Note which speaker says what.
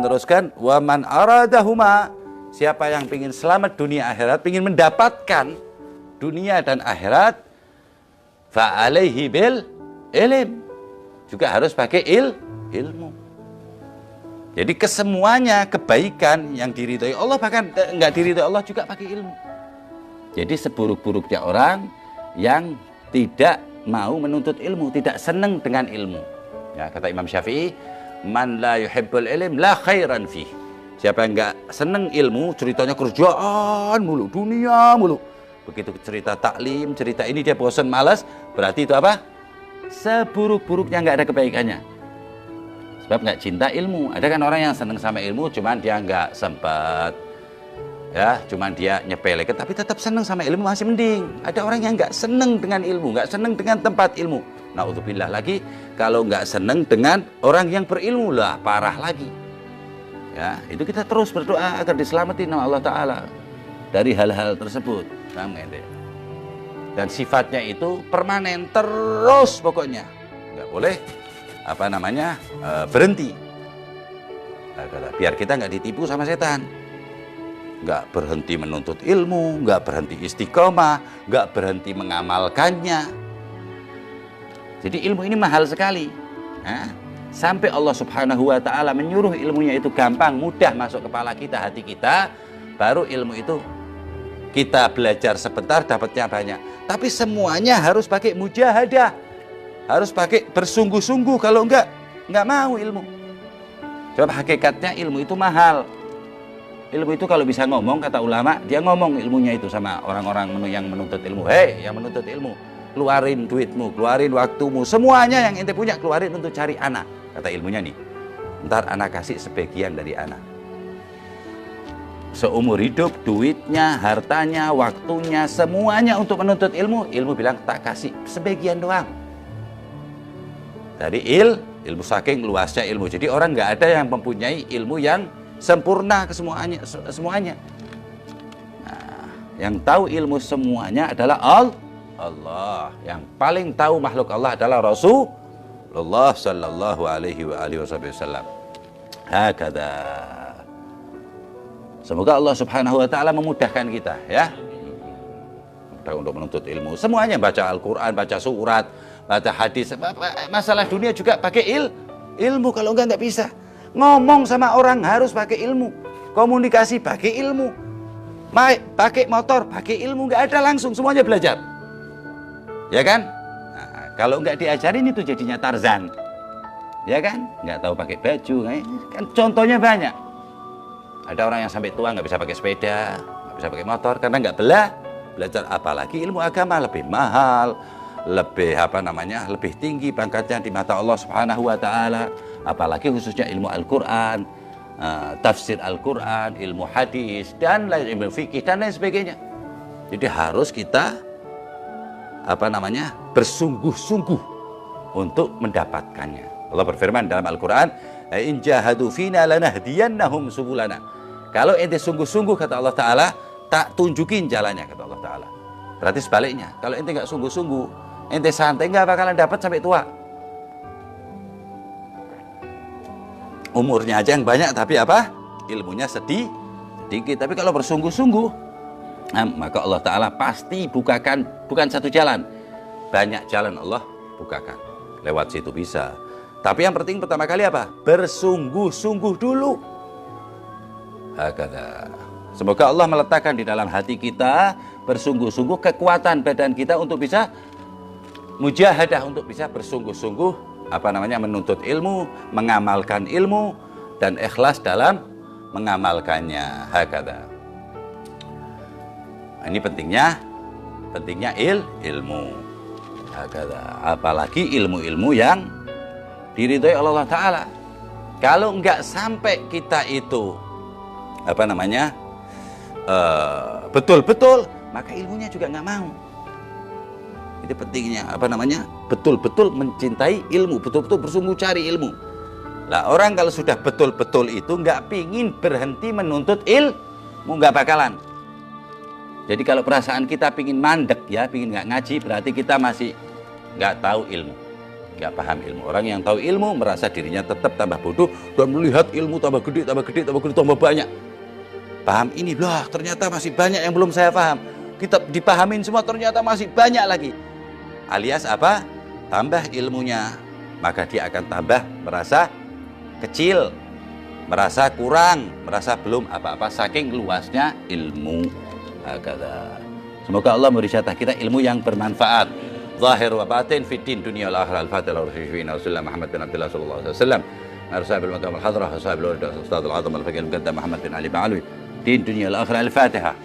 Speaker 1: meneruskan, wa man aradahuma, siapa yang ingin selamat dunia akhirat, ingin mendapatkan dunia dan akhirat, fa alaihi bil ilm, juga harus pakai ilmu. Jadi kesemuanya kebaikan yang diridhoi Allah, bahkan enggak diridhoi Allah, juga pakai ilmu. Jadi seburuk-buruknya orang yang tidak mau menuntut ilmu, tidak senang dengan ilmu. Ya, kata Imam Syafi'i, man la yuhibbul ilm la khairan fih. Siapa yang enggak senang ilmu, ceritanya kerjaan mulu, dunia mulu. Begitu cerita taklim, cerita ini dia bosan, malas, berarti itu apa? Seburuk-buruknya enggak ada kebaikannya. Sebab nggak cinta ilmu. Ada kan orang yang senang sama ilmu, cuman dia nggak sempat, ya, cuman dia nyepelekan, tapi tetap senang sama ilmu, masih mending. Ada orang yang nggak senang dengan ilmu, nggak senang dengan tempat ilmu. Naudzubillah lagi, kalau nggak senang dengan orang yang berilmu, lah parah lagi. Ya, itu kita terus berdoa agar diselamatin sama Allah Taala dari hal-hal tersebut. Dan sifatnya itu permanen, terus pokoknya, nggak boleh berhenti. Biar kita nggak ditipu sama setan, nggak berhenti menuntut ilmu, nggak berhenti istiqomah, nggak berhenti mengamalkannya. Jadi ilmu ini mahal sekali. Sampai Allah Subhanahu wa Ta'ala menyuruh ilmunya itu gampang, mudah masuk kepala kita, hati kita, baru ilmu itu kita belajar sebentar dapatnya banyak. Tapi semuanya harus pakai mujahadah, harus pakai bersungguh-sungguh, kalau enggak mau ilmu. Sebab hakikatnya ilmu itu mahal. Ilmu itu kalau bisa ngomong, kata ulama, dia ngomong ilmunya itu sama orang-orang yang menuntut ilmu. Hei, yang menuntut ilmu, keluarin duitmu, keluarin waktumu, semuanya yang ente punya keluarin untuk cari anak. Kata ilmunya nih, ntar anak kasih sebagian dari anak. Seumur hidup, duitnya, hartanya, waktunya, semuanya untuk menuntut ilmu. Ilmu bilang, tak kasih sebagian doang. Dari ilmu, saking luasnya ilmu. Jadi orang nggak ada yang mempunyai ilmu yang sempurna semuanya. Nah, yang tahu ilmu semuanya adalah Allah. Yang paling tahu makhluk Allah adalah Rasulullah sallallahu alaihi wasallam. Hakada. Semoga Allah Subhanahu wa Ta'ala memudahkan kita, ya. Untuk menuntut ilmu. Semuanya, baca Al-Quran, baca surat, baca hadis. Masalah dunia juga pakai ilmu, kalau enggak bisa. Ngomong sama orang harus pakai ilmu. Komunikasi pakai ilmu. Pakai motor pakai ilmu, enggak ada langsung, semuanya belajar. Ya kan? Nah, kalau enggak diajarin itu jadinya Tarzan. Ya kan? Enggak tahu pakai baju, kan contohnya banyak. Ada orang yang sampai tua enggak bisa pakai sepeda, enggak bisa pakai motor karena enggak belajar. Apalagi ilmu agama lebih mahal, lebih lebih tinggi pangkatnya di mata Allah Subhanahu wa Ta'ala. Apalagi khususnya ilmu Al-Quran, tafsir Al-Quran, ilmu hadis, dan lain, ilmu fikih dan lain sebagainya. Jadi harus kita bersungguh-sungguh untuk mendapatkannya. Allah berfirman dalam Al-Quran, in jahadu fina lanahdiyannahum subulana. Kalau ente sungguh-sungguh, kata Allah Ta'ala, tak tunjukin jalannya, kata Allah Ta'ala. Berarti sebaliknya, kalau ente nggak sungguh-sungguh, ente santai, nggak bakalan dapat sampai tua. Umurnya aja yang banyak, tapi ilmunya sedikit. Tapi kalau bersungguh-sungguh, maka Allah Ta'ala pasti bukakan, bukan satu jalan, banyak jalan Allah bukakan. Lewat situ bisa. Tapi yang penting pertama kali bersungguh-sungguh dulu. Hakada. Semoga Allah meletakkan di dalam hati kita bersungguh-sungguh, kekuatan badan kita untuk bisa mujahadah, untuk bisa bersungguh-sungguh menuntut ilmu, mengamalkan ilmu, dan ikhlas dalam mengamalkannya. Hakada. Ini pentingnya ilmu. Hakada. Apalagi ilmu-ilmu yang diridhoi Allah Ta'ala. Kalau enggak sampai kita itu betul-betul, maka ilmunya juga nggak mau. Itu pentingnya betul-betul mencintai ilmu, betul-betul bersungguh cari ilmu. Lah orang kalau sudah betul-betul itu nggak pingin berhenti menuntut ilmu, nggak bakalan. Jadi kalau perasaan kita pingin mandek, ya pingin nggak ngaji, berarti kita masih nggak tahu ilmu. nggak paham ilmu. Orang yang tahu ilmu merasa dirinya tetap tambah bodoh dan melihat ilmu tambah gede, tambah gede, tambah gede, tambah banyak. Paham ini, lah ternyata masih banyak yang belum saya paham. Kita dipahamin semua, ternyata masih banyak lagi. Alias apa? Tambah ilmunya, maka dia akan tambah merasa kecil, merasa kurang, merasa belum apa-apa saking luasnya ilmu. Semoga Allah memberi jatah kita ilmu yang bermanfaat, zahir wa batin, fiddin dunia wal akhirah. Al-Fatihah Rasulullah Muhammad bin Abdullah sallallahu alaihi wasallam. Arsabil maqam al-hadrah, sahabil ustadz al-azam al-faqih al-muqaddam Muhammad bin Ali Ba'alwi. Din dunia wal akhirah. Al-Fatihah.